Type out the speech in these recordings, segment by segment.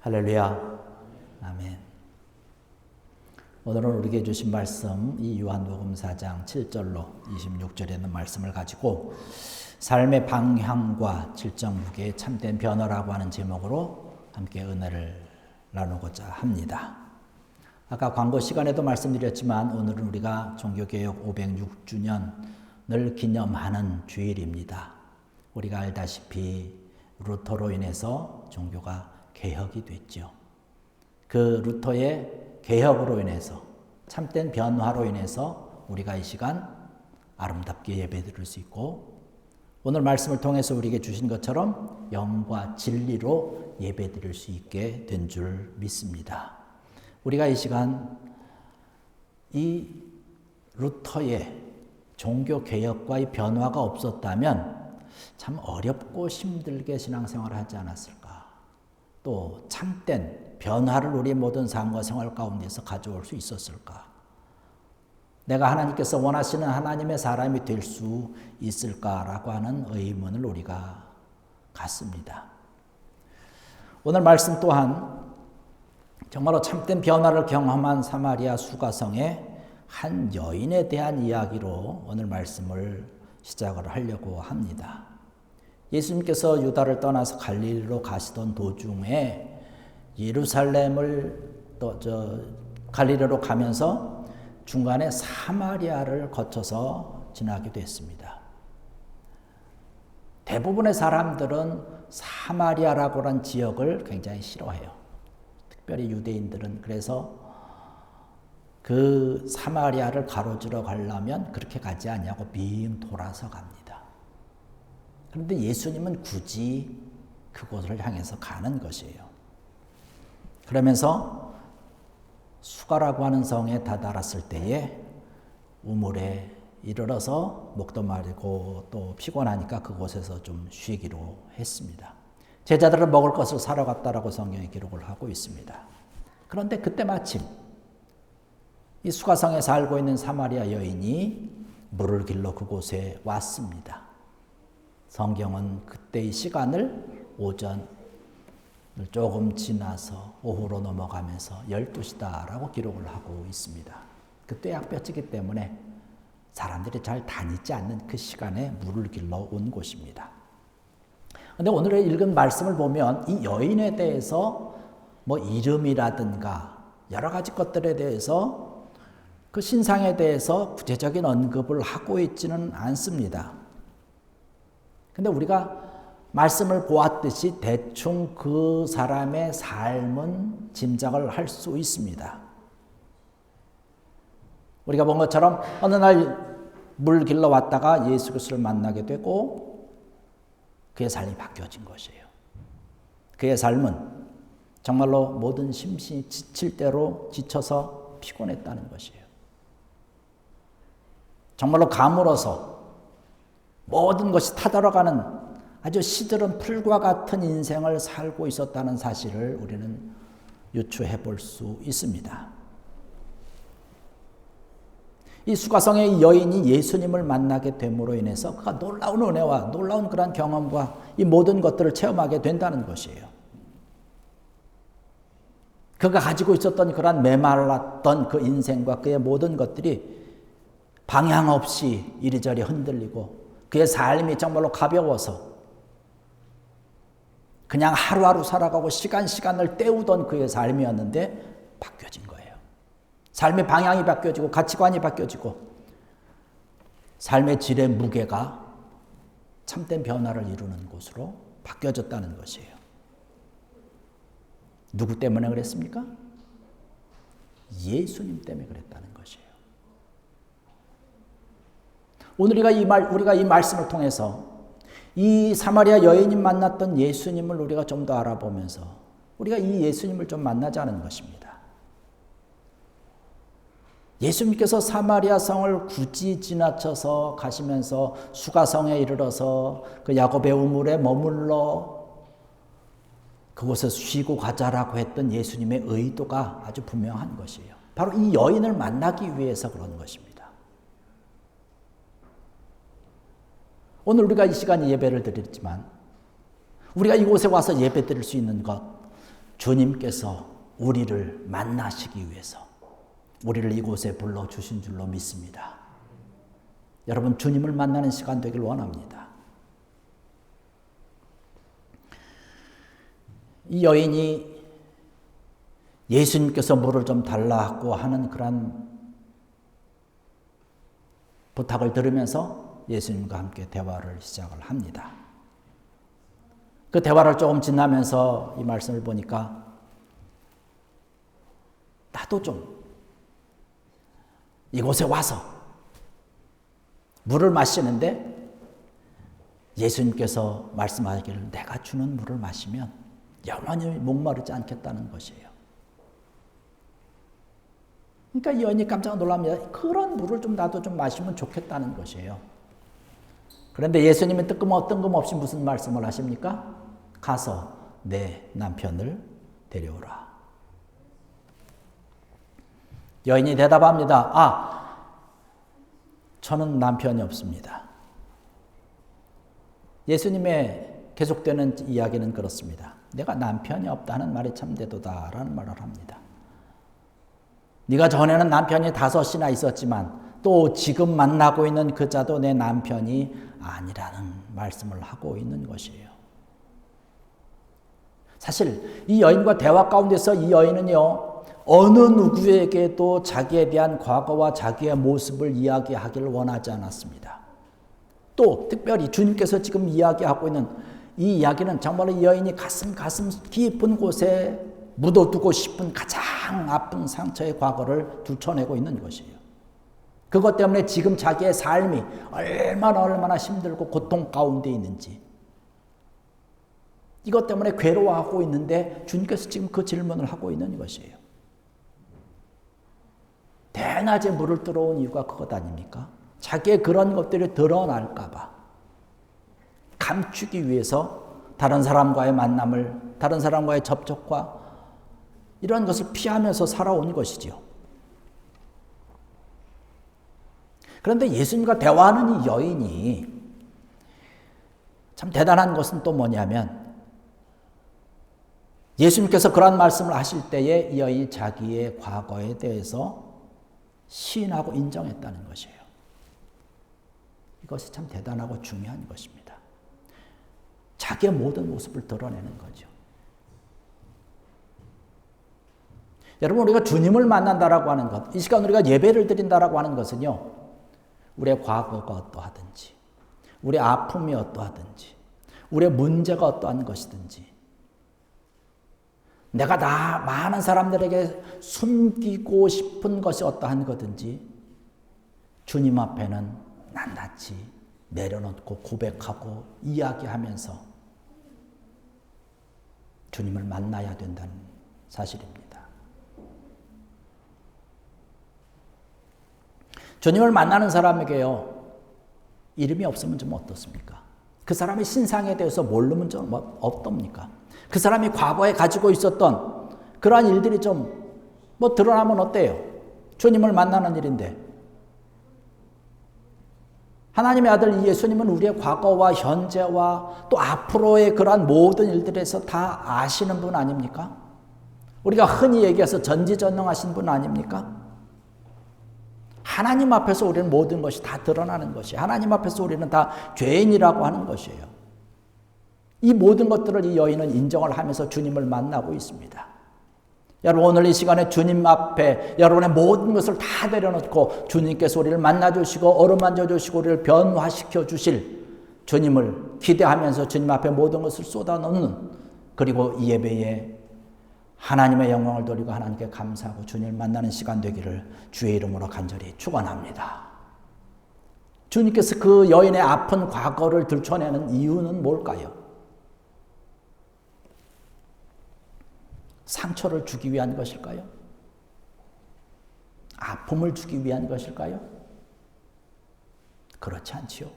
할렐루야. 아멘. 오늘은 우리에게 주신 말씀 이 요한복음 4장 7절로 26절에 있는 말씀을 가지고 삶의 방향과 질정무게의 참된 변화라고 하는 제목으로 함께 은혜를 나누고자 합니다. 아까 광고 시간에도 말씀드렸지만 오늘은 우리가 종교개혁 506주년을 기념하는 주일입니다. 우리가 알다시피 루터로 인해서 종교가 개혁이 됐죠. 그 루터의 개혁으로 인해서 참된 변화로 인해서 우리가 이 시간 아름답게 예배드릴 수 있고 오늘 말씀을 통해서 우리에게 주신 것처럼 영과 진리로 예배드릴 수 있게 된 줄 믿습니다. 우리가 이 시간 이 루터의 종교 개혁과의 변화가 없었다면 참 어렵고 힘들게 신앙생활을 하지 않았을까? 또 참된 변화를 우리 모든 삶과 생활 가운데서 가져올 수 있었을까? 내가 하나님께서 원하시는 하나님의 사람이 될 수 있을까라고 하는 의문을 우리가 갖습니다. 오늘 말씀 또한 정말로 참된 변화를 경험한 사마리아 수가성의 한 여인에 대한 이야기로 오늘 말씀을 시작을 하려고 합니다. 예수님께서 유다를 떠나서 갈릴리로 가시던 도중에 예루살렘을 갈릴리로 가면서 중간에 사마리아를 거쳐서 지나게 됐습니다. 대부분의 사람들은 사마리아라고 하는 지역을 굉장히 싫어해요. 특별히 유대인들은. 그래서 그 사마리아를 가로지러 가려면 그렇게 가지 않냐고 빙 돌아서 갑니다. 그런데 예수님은 굳이 그곳을 향해서 가는 것이에요. 그러면서 수가라고 하는 성에 다다랐을 때에 우물에 이르러서 목도 마르고 또 피곤하니까 그곳에서 좀 쉬기로 했습니다. 제자들은 먹을 것을 사러 갔다라고 성경에 기록을 하고 있습니다. 그런데 그때 마침 이 수가성에 살고 있는 사마리아 여인이 물을 길러 그곳에 왔습니다. 성경은 그때의 시간을 오전을 조금 지나서 오후로 넘어가면서 12시다라고 기록을 하고 있습니다. 그때 약볕이기 때문에 사람들이 잘 다니지 않는 그 시간에 물을 길러 온 곳입니다. 그런데 오늘 읽은 말씀을 보면 이 여인에 대해서 이름이라든가 여러 가지 것들에 대해서 그 신상에 대해서 구체적인 언급을 하고 있지는 않습니다. 근데 우리가 말씀을 보았듯이 대충 그 사람의 삶은 짐작을 할 수 있습니다. 우리가 본 것처럼 어느 날 물 길러 왔다가 예수 그리스도를 만나게 되고 그의 삶이 바뀌어진 것이에요. 그의 삶은 정말로 모든 심신이 지칠 대로 지쳐서 피곤했다는 것이에요. 정말로 가물어서 모든 것이 타들어가는 아주 시들은 풀과 같은 인생을 살고 있었다는 사실을 우리는 유추해 볼 수 있습니다. 이 수가성의 여인이 예수님을 만나게 됨으로 인해서 그가 놀라운 은혜와 놀라운 그런 경험과 이 모든 것들을 체험하게 된다는 것이에요. 그가 가지고 있었던 그런 메말랐던 그 인생과 그의 모든 것들이 방향 없이 이리저리 흔들리고 그의 삶이 정말로 가벼워서 그냥 하루하루 살아가고 시간을 때우던 그의 삶이었는데 바뀌어진 거예요. 삶의 방향이 바뀌어지고 가치관이 바뀌어지고 삶의 질의 무게가 참된 변화를 이루는 곳으로 바뀌어졌다는 것이에요. 누구 때문에 그랬습니까? 예수님 때문에 그랬다는 것이에요. 오늘 우리가 이 말씀을 통해서 이 사마리아 여인이 만났던 예수님을 우리가 좀 더 알아보면서 우리가 이 예수님을 좀 만나자는 것입니다. 예수님께서 사마리아 성을 굳이 지나쳐서 가시면서 수가성에 이르러서 그 야곱의 우물에 머물러 그곳에서 쉬고 가자라고 했던 예수님의 의도가 아주 분명한 것이에요. 바로 이 여인을 만나기 위해서 그런 것입니다. 오늘 우리가 이 시간에 예배를 드렸지만 우리가 이곳에 와서 예배 드릴 수 있는 것, 주님께서 우리를 만나시기 위해서 우리를 이곳에 불러주신 줄로 믿습니다. 여러분, 주님을 만나는 시간 되길 원합니다. 이 여인이 예수님께서 물을 좀 달라고 하는 그런 부탁을 들으면서 예수님과 함께 대화를 시작을 합니다. 그 대화를 조금 지나면서 이 말씀을 보니까 나도 좀 이곳에 와서 물을 마시는데 예수님께서 말씀하시기를 내가 주는 물을 마시면 영원히 목마르지 않겠다는 것이에요. 그러니까 이 여인이 깜짝 놀랍니다. 그런 물을 좀 나도 좀 마시면 좋겠다는 것이에요. 그런데 예수님은 뜬금없이 무슨 말씀을 하십니까? 가서 내 남편을 데려오라. 여인이 대답합니다. 저는 남편이 없습니다. 예수님의 계속되는 이야기는 그렇습니다. 내가 남편이 없다는 말이 참되도다라는 말을 합니다. 네가 전에는 남편이 5이나 있었지만 또 지금 만나고 있는 그 자도 내 남편이 아니라는 말씀을 하고 있는 것이에요. 사실 이 여인과 대화 가운데서 이 여인은요, 어느 누구에게도 자기에 대한 과거와 자기의 모습을 이야기하기를 원하지 않았습니다. 또 특별히 주님께서 지금 이야기하고 있는 이 이야기는 정말로 이 여인이 가슴 깊은 곳에 묻어두고 싶은 가장 아픈 상처의 과거를 들춰내고 있는 것이에요. 그것 때문에 지금 자기의 삶이 얼마나 힘들고 고통 가운데 있는지, 이것 때문에 괴로워하고 있는데 주님께서 지금 그 질문을 하고 있는 것이에요. 대낮에 물을 들어온 이유가 그것 아닙니까? 자기의 그런 것들이 드러날까 봐 감추기 위해서 다른 사람과의 만남을, 다른 사람과의 접촉과 이런 것을 피하면서 살아온 것이지요. 그런데 예수님과 대화하는 이 여인이 참 대단한 것은 또 뭐냐면, 예수님께서 그런 말씀을 하실 때에 이 여인이 자기의 과거에 대해서 시인하고 인정했다는 것이에요. 이것이 참 대단하고 중요한 것입니다. 자기의 모든 모습을 드러내는 거죠. 여러분, 우리가 주님을 만난다라고 하는 것, 이 시간 우리가 예배를 드린다라고 하는 것은요, 우리의 과거가 어떠하든지, 우리의 아픔이 어떠하든지, 우리의 문제가 어떠한 것이든지, 내가 많은 사람들에게 숨기고 싶은 것이 어떠한 거든지 주님 앞에는 낱낱이 내려놓고 고백하고 이야기하면서 주님을 만나야 된다는 사실입니다. 주님을 만나는 사람에게요, 이름이 없으면 좀 어떻습니까? 그 사람의 신상에 대해서 모르면 좀 어떻습니까? 그 사람이 과거에 가지고 있었던 그러한 일들이 좀 드러나면 어때요? 주님을 만나는 일인데. 하나님의 아들 예수님은 우리의 과거와 현재와 또 앞으로의 그러한 모든 일들에서 다 아시는 분 아닙니까? 우리가 흔히 얘기해서 전지전능하신 분 아닙니까? 하나님 앞에서 우리는 모든 것이 다 드러나는 것이에요. 하나님 앞에서 우리는 다 죄인이라고 하는 것이에요. 이 모든 것들을 이 여인은 인정을 하면서 주님을 만나고 있습니다. 여러분, 오늘 이 시간에 주님 앞에 여러분의 모든 것을 다 내려놓고 주님께서 우리를 만나주시고 어루만져 주시고 우리를 변화시켜 주실 주님을 기대하면서 주님 앞에 모든 것을 쏟아놓는, 그리고 이 예배에 하나님의 영광을 돌리고 하나님께 감사하고 주님을 만나는 시간 되기를 주의 이름으로 간절히 축원합니다. 주님께서 그 여인의 아픈 과거를 들춰내는 이유는 뭘까요? 상처를 주기 위한 것일까요? 아픔을 주기 위한 것일까요? 그렇지 않지요.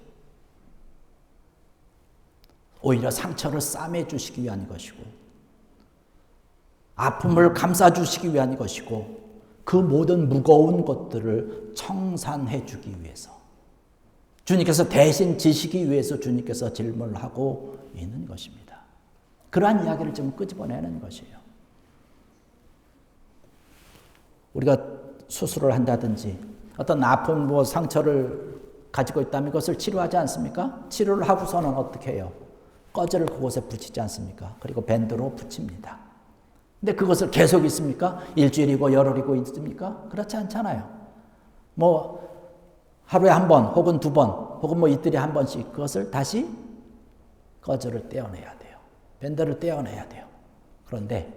오히려 상처를 싸매주시기 위한 것이고, 아픔을 감싸주시기 위한 것이고, 그 모든 무거운 것들을 청산해 주기 위해서, 주님께서 대신 지시기 위해서 주님께서 질문을 하고 있는 것입니다. 그러한 이야기를 좀 끄집어내는 것이에요. 우리가 수술을 한다든지 어떤 아픈 상처를 가지고 있다면 그것을 치료하지 않습니까? 치료를 하고서는 어떻게 해요? 꺼즈를 그곳에 붙이지 않습니까? 그리고 밴드로 붙입니다. 근데 그것을 계속 있습니까? 일주일이고 열흘이고 있습니까? 그렇지 않잖아요. 하루에 한 번 혹은 두 번 혹은 이틀에 한 번씩 그것을 다시 꺼즈를 떼어내야 돼요. 밴드를 떼어내야 돼요. 그런데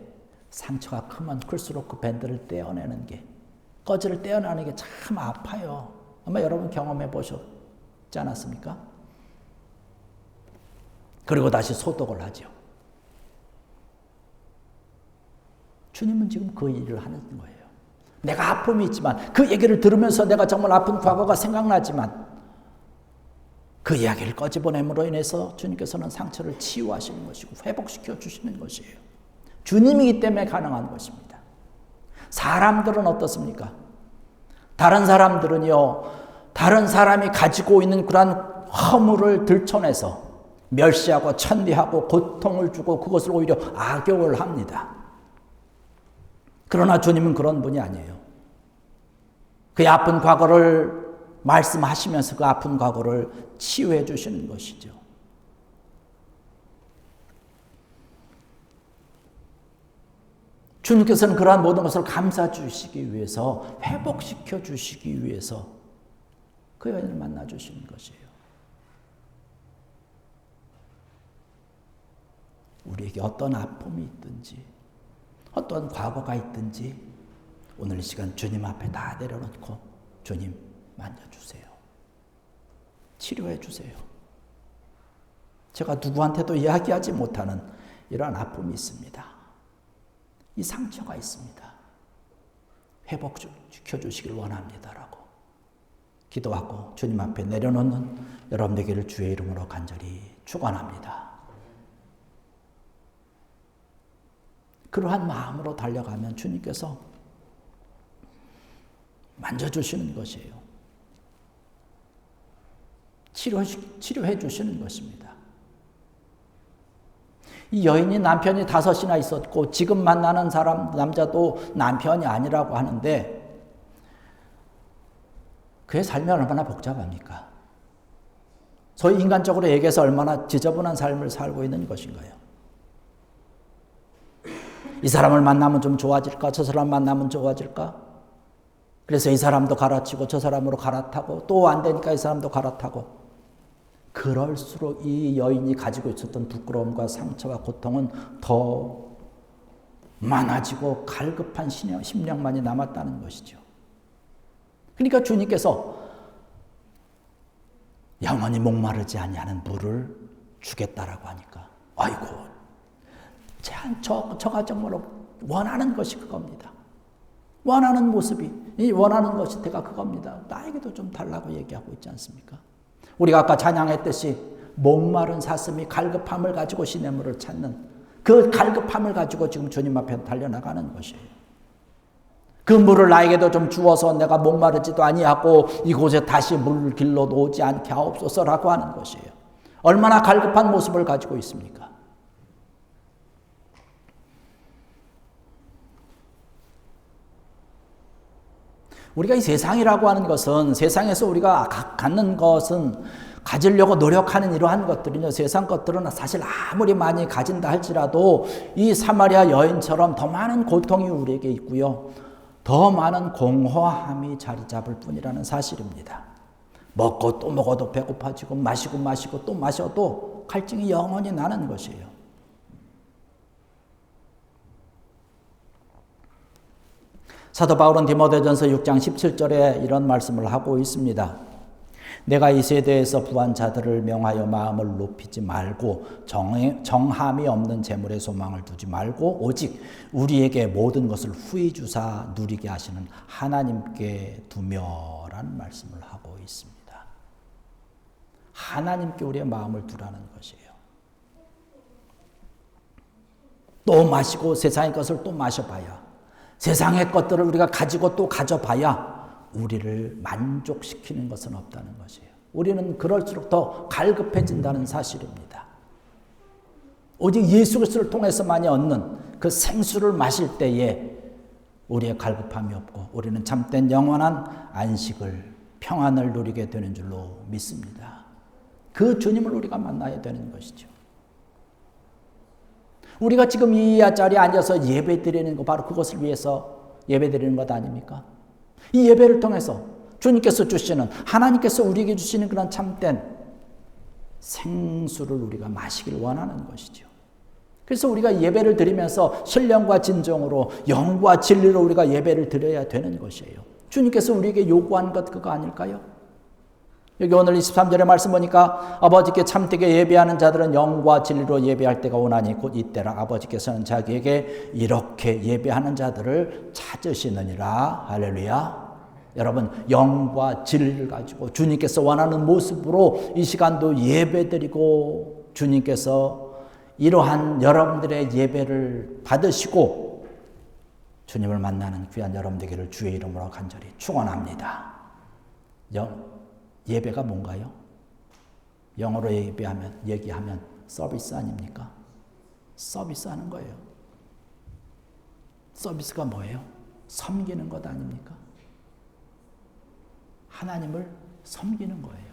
상처가 크면 클수록 그 밴드를 떼어내는 게, 꺼즈를 떼어내는 게 참 아파요. 아마 여러분 경험해 보셨지 않았습니까? 그리고 다시 소독을 하죠. 주님은 지금 그 일을 하는 거예요. 내가 아픔이 있지만 그 얘기를 들으면서 내가 정말 아픈 과거가 생각나지만 그 이야기를 꺼집어냄으로 인해서 주님께서는 상처를 치유하시는 것이고 회복시켜 주시는 것이에요. 주님이기 때문에 가능한 것입니다. 사람들은 어떻습니까? 다른 사람들은요, 다른 사람이 가지고 있는 그러한 허물을 들춰내서 멸시하고 천대하고 고통을 주고 그것을 오히려 악용을 합니다. 그러나 주님은 그런 분이 아니에요. 그의 아픈 과거를 말씀하시면서 그 아픈 과거를 치유해 주시는 것이죠. 주님께서는 그러한 모든 것을 감싸 주시기 위해서, 회복시켜 주시기 위해서 그 여인을 만나 주시는 것이에요. 우리에게 어떤 아픔이 있든지 어떤 과거가 있든지 오늘 이 시간 주님 앞에 다 내려놓고 주님 만져주세요. 치료해 주세요. 제가 누구한테도 이야기하지 못하는 이러한 아픔이 있습니다. 이 상처가 있습니다. 회복시켜 주시길 원합니다라고 기도하고 주님 앞에 내려놓는 여러분 되기를 주의 이름으로 간절히 축원합니다. 그러한 마음으로 달려가면 주님께서 만져주시는 것이에요. 치료해 주시는 것입니다. 이 여인이 남편이 5이나 있었고 지금 만나는 남자도 남편이 아니라고 하는데 그의 삶이 얼마나 복잡합니까? 소위 인간적으로 얘기해서 얼마나 지저분한 삶을 살고 있는 것인가요? 이 사람을 만나면 좀 좋아질까? 저 사람 만나면 좋아질까? 그래서 이 사람도 갈아치고 저 사람으로 갈아타고 또 안 되니까 이 사람도 갈아타고 그럴수록 이 여인이 가지고 있었던 부끄러움과 상처와 고통은 더 많아지고 갈급한 심령만이 남았다는 것이죠. 그러니까 주님께서 영원히 목마르지 아니하는 물을 주겠다라고 하니까 아이고 저가 정말로 원하는 것이 그겁니다. 원하는 모습이, 이 원하는 것이 내가 그겁니다. 나에게도 좀 달라고 얘기하고 있지 않습니까? 우리가 아까 찬양했듯이 목마른 사슴이 갈급함을 가지고 시냇물을 찾는 그 갈급함을 가지고 지금 주님 앞에 달려나가는 것이에요. 그 물을 나에게도 좀 주어서 내가 목마르지도 아니하고 이곳에 다시 물 길러 놓지 않게 하옵소서라고 하는 것이에요. 얼마나 갈급한 모습을 가지고 있습니까? 우리가 이 세상이라고 하는 것은 세상에서 우리가 갖는 것은 가지려고 노력하는 이러한 것들은요, 세상 것들은 사실 아무리 많이 가진다 할지라도 이 사마리아 여인처럼 더 많은 고통이 우리에게 있고요, 더 많은 공허함이 자리 잡을 뿐이라는 사실입니다. 먹고 또 먹어도 배고파지고 마시고 또 마셔도 갈증이 영원히 나는 것이에요. 사도 바울은 디모데전서 6장 17절에 이런 말씀을 하고 있습니다. 내가 이 세대에서 부한 자들을 명하여 마음을 높이지 말고 정함이 없는 재물에 소망을 두지 말고 오직 우리에게 모든 것을 후히 주사 누리게 하시는 하나님께 두며라는 말씀을 하고 있습니다. 하나님께 우리의 마음을 두라는 것이에요. 또 마시고 세상의 것을 또 마셔봐야, 세상의 것들을 우리가 가지고 또 가져봐야 우리를 만족시키는 것은 없다는 것이에요. 우리는 그럴수록 더 갈급해진다는 사실입니다. 오직 예수 그리스도를 통해서만이 얻는 그 생수를 마실 때에 우리의 갈급함이 없고 우리는 참된 영원한 안식을, 평안을 누리게 되는 줄로 믿습니다. 그 주님을 우리가 만나야 되는 것이죠. 우리가 지금 이 자리에 앉아서 예배 드리는 거 바로 그것을 위해서 예배 드리는 것 아닙니까? 이 예배를 통해서 주님께서 주시는, 하나님께서 우리에게 주시는 그런 참된 생수를 우리가 마시길 원하는 것이죠. 그래서 우리가 예배를 드리면서 신령과 진정으로 영과 진리로 우리가 예배를 드려야 되는 것이에요. 주님께서 우리에게 요구한 것 그거 아닐까요? 여기 오늘 23절의 말씀 보니까 아버지께 참되게 예배하는 자들은 영과 진리로 예배할 때가 오나니 곧 이때라. 아버지께서는 자기에게 이렇게 예배하는 자들을 찾으시느니라. 할렐루야. 여러분, 영과 진리를 가지고 주님께서 원하는 모습으로 이 시간도 예배드리고 주님께서 이러한 여러분들의 예배를 받으시고 주님을 만나는 귀한 여러분 되기를 주의 이름으로 간절히 축원합니다. 예배가 뭔가요? 영어로 얘기하면 서비스 아닙니까? 서비스하는 거예요. 서비스가 뭐예요? 섬기는 것 아닙니까? 하나님을 섬기는 거예요.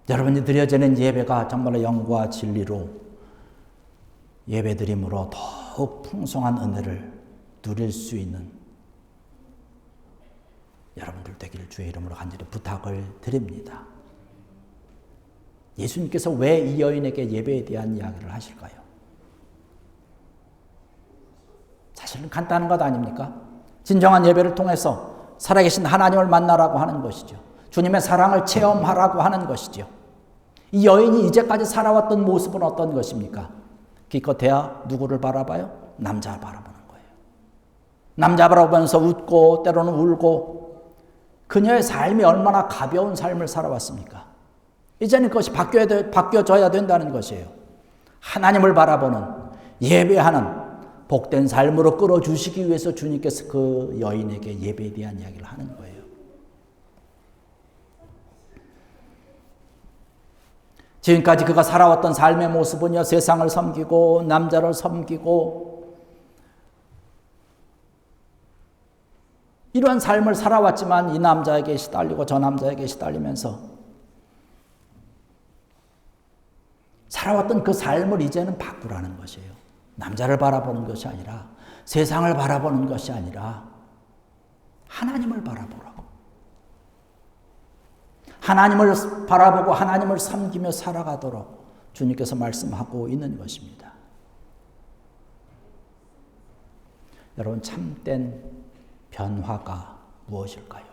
여러분이 드려지는 예배가 정말로 영과 진리로 예배드림으로 더욱 풍성한 은혜를 누릴 수 있는 여러분들 되기를 주의 이름으로 간절히 부탁을 드립니다. 예수님께서 왜 이 여인에게 예배에 대한 이야기를 하실까요? 사실은 간단한 것 아닙니까? 진정한 예배를 통해서 살아계신 하나님을 만나라고 하는 것이죠. 주님의 사랑을 체험하라고 하는 것이죠. 이 여인이 이제까지 살아왔던 모습은 어떤 것입니까? 기껏해야 누구를 바라봐요? 남자를 바라보는 거예요. 남자 바라보면서 웃고 때로는 울고 그녀의 삶이 얼마나 가벼운 삶을 살아왔습니까? 이제는 그것이 바뀌어져야 된다는 것이에요. 하나님을 바라보는, 예배하는 복된 삶으로 끌어주시기 위해서 주님께서 그 여인에게 예배에 대한 이야기를 하는 거예요. 지금까지 그가 살아왔던 삶의 모습은요, 세상을 섬기고 남자를 섬기고 이러한 삶을 살아왔지만 이 남자에게 시달리고 저 남자에게 시달리면서 살아왔던 그 삶을 이제는 바꾸라는 것이에요. 남자를 바라보는 것이 아니라, 세상을 바라보는 것이 아니라 하나님을 바라보라고. 하나님을 바라보고 하나님을 섬기며 살아가도록 주님께서 말씀하고 있는 것입니다. 여러분, 참된 변화가 무엇일까요?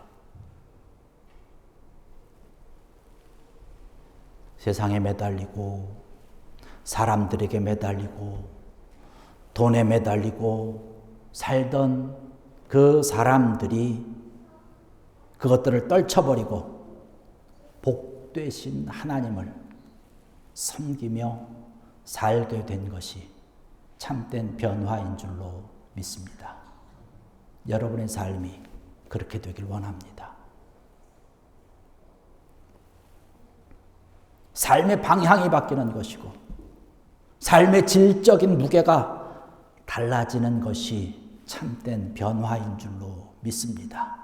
세상에 매달리고 사람들에게 매달리고 돈에 매달리고 살던 그 사람들이 그것들을 떨쳐버리고 복되신 하나님을 섬기며 살게 된 것이 참된 변화인 줄로 믿습니다. 여러분의 삶이 그렇게 되길 원합니다. 삶의 방향이 바뀌는 것이고 삶의 질적인 무게가 달라지는 것이 참된 변화인 줄로 믿습니다.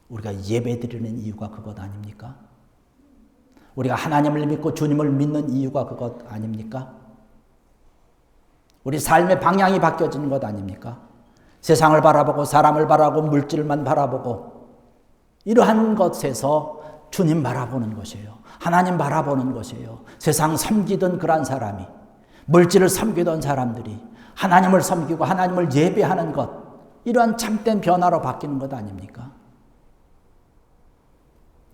우리가 예배드리는 이유가 그것 아닙니까? 우리가 하나님을 믿고 주님을 믿는 이유가 그것 아닙니까? 우리 삶의 방향이 바뀌어지는 것 아닙니까? 세상을 바라보고 사람을 바라보고 물질만 바라보고 이러한 것에서 주님 바라보는 것이에요. 하나님 바라보는 것이에요. 세상 섬기던 그런 사람이, 물질을 섬기던 사람들이 하나님을 섬기고 하나님을 예배하는 것, 이러한 참된 변화로 바뀌는 것 아닙니까?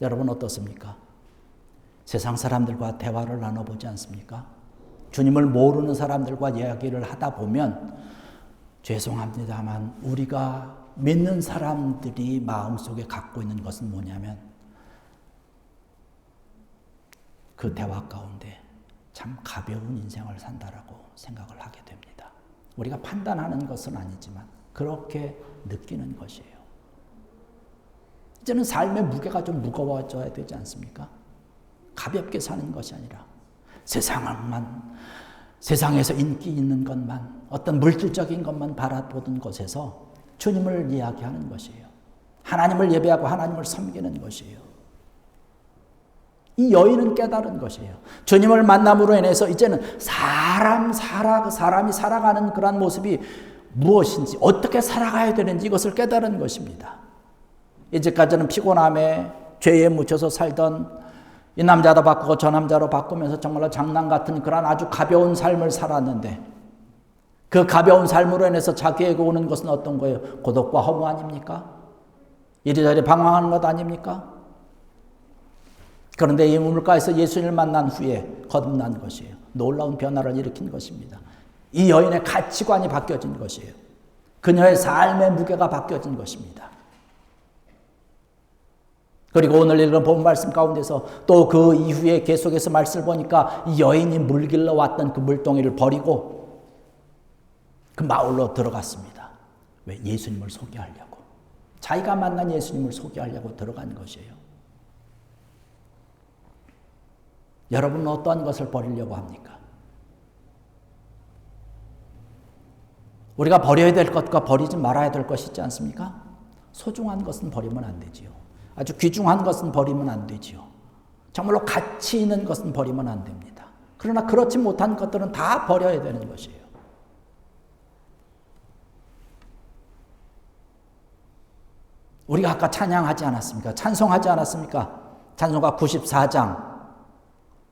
여러분 어떻습니까? 세상 사람들과 대화를 나눠보지 않습니까? 주님을 모르는 사람들과 이야기를 하다 보면 죄송합니다만 우리가 믿는 사람들이 마음속에 갖고 있는 것은 뭐냐면 그 대화 가운데 참 가벼운 인생을 산다라고 생각을 하게 됩니다. 우리가 판단하는 것은 아니지만 그렇게 느끼는 것이에요. 이제는 삶의 무게가 좀 무거워져야 되지 않습니까? 가볍게 사는 것이 아니라 세상만 세상에서 인기 있는 것만, 어떤 물질적인 것만 바라보던 곳에서 주님을 이야기하는 것이에요. 하나님을 예배하고 하나님을 섬기는 것이에요. 이 여인은 깨달은 것이에요. 주님을 만남으로 인해서 이제는 사람이 살아가는 그런 모습이 무엇인지, 어떻게 살아가야 되는지 이것을 깨달은 것입니다. 이제까지는 피곤함에 죄에 묻혀서 살던 이 남자도 바꾸고 저 남자로 바꾸면서 정말로 장난 같은 그런 아주 가벼운 삶을 살았는데, 그 가벼운 삶으로 인해서 자기에게 오는 것은 어떤 거예요? 고독과 허무 아닙니까? 이리저리 방황하는 것 아닙니까? 그런데 이 우물가에서 예수님을 만난 후에 거듭난 것이에요. 놀라운 변화를 일으킨 것입니다. 이 여인의 가치관이 바뀌어진 것이에요. 그녀의 삶의 무게가 바뀌어진 것입니다. 그리고 오늘 읽은 본 말씀 가운데서 또 그 이후에 계속해서 말씀을 보니까 이 여인이 물길러 왔던 그 물동이를 버리고 그 마을로 들어갔습니다. 왜? 예수님을 소개하려고. 자기가 만난 예수님을 소개하려고 들어간 것이에요. 여러분은 어떠한 것을 버리려고 합니까? 우리가 버려야 될 것과 버리지 말아야 될 것이 있지 않습니까? 소중한 것은 버리면 안 되지요. 아주 귀중한 것은 버리면 안 되지요. 정말로 가치 있는 것은 버리면 안 됩니다. 그러나 그렇지 못한 것들은 다 버려야 되는 것이에요. 우리가 아까 찬양하지 않았습니까? 찬송하지 않았습니까? 찬송가 94장.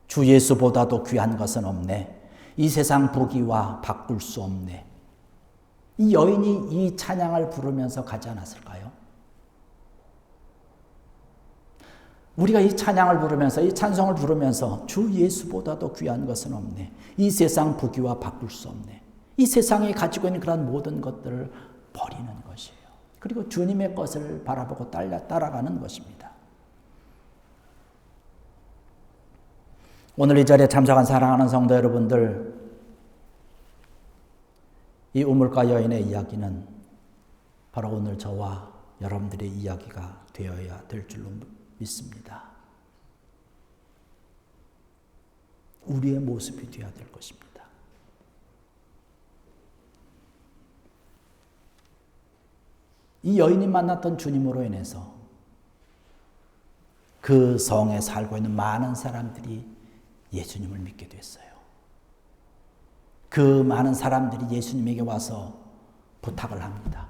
주 예수보다도 귀한 것은 없네. 이 세상 부귀와 바꿀 수 없네. 이 여인이 이 찬양을 부르면서 가지 않았을까요? 우리가 이 찬양을 부르면서, 이 찬송을 부르면서 주 예수보다도 귀한 것은 없네. 이 세상 부귀와 바꿀 수 없네. 이 세상이 가지고 있는 그런 모든 것들을 버리는 것이에요. 그리고 주님의 것을 바라보고 따라가는 것입니다. 오늘 이 자리에 참석한 사랑하는 성도 여러분들, 이 우물가 여인의 이야기는 바로 오늘 저와 여러분들의 이야기가 되어야 될 줄로 믿습니다. 우리의 모습이 되어야 될 것입니다. 이 여인이 만났던 주님으로 인해서 그 성에 살고 있는 많은 사람들이 예수님을 믿게 됐어요. 그 많은 사람들이 예수님에게 와서 부탁을 합니다.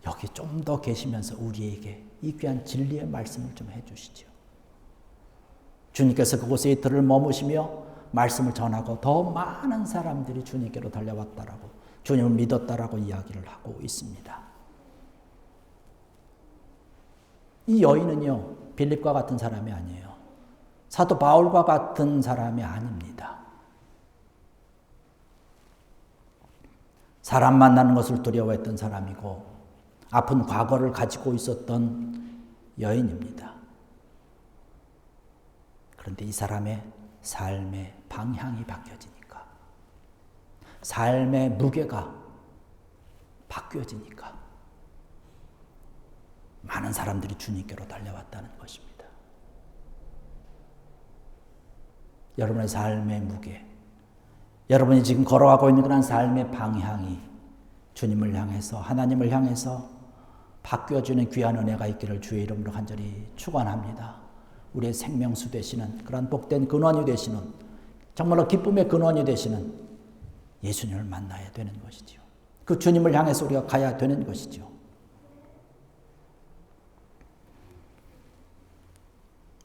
여기 좀 더 계시면서 우리에게 이 귀한 진리의 말씀을 좀 해주시죠. 주님께서 그곳에 이틀을 머무시며 말씀을 전하고 더 많은 사람들이 주님께로 달려왔다라고, 주님을 믿었다라고 이야기를 하고 있습니다. 이 여인은요, 빌립과 같은 사람이 아니에요. 사도 바울과 같은 사람이 아닙니다. 사람 만나는 것을 두려워했던 사람이고 아픈 과거를 가지고 있었던 여인입니다. 그런데 이 사람의 삶의 방향이 바뀌어지니까, 삶의 무게가 바뀌어지니까 많은 사람들이 주님께로 달려왔다는 것입니다. 여러분의 삶의 무게, 여러분이 지금 걸어가고 있는 그런 삶의 방향이 주님을 향해서, 하나님을 향해서 바뀌어주는 귀한 은혜가 있기를 주의 이름으로 간절히 축원합니다. 우리의 생명수 되시는, 그런 복된 근원이 되시는, 정말로 기쁨의 근원이 되시는 예수님을 만나야 되는 것이죠. 그 주님을 향해서 우리가 가야 되는 것이죠.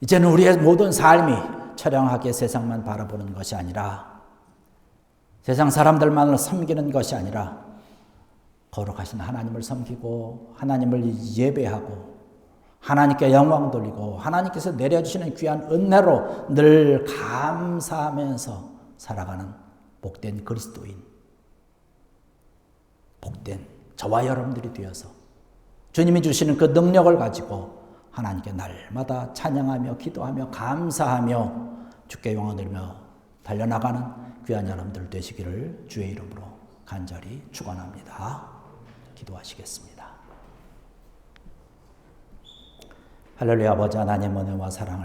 이제는 우리의 모든 삶이 처량하게 세상만 바라보는 것이 아니라, 세상 사람들만을 섬기는 것이 아니라 거룩하신 하나님을 섬기고 하나님을 예배하고 하나님께 영광 돌리고 하나님께서 내려주시는 귀한 은혜로 늘 감사하면서 살아가는 복된 그리스도인, 복된 저와 여러분들이 되어서 주님이 주시는 그 능력을 가지고 하나님께 날마다 찬양하며 기도하며 감사하며 주께 영광 돌리며 달려나가는 귀한 여러분들 되시기를 주의 이름으로 간절히 축원합니다. 기도하시겠습니다. 할렐루야. 아버지 하나님 은혜와 사랑을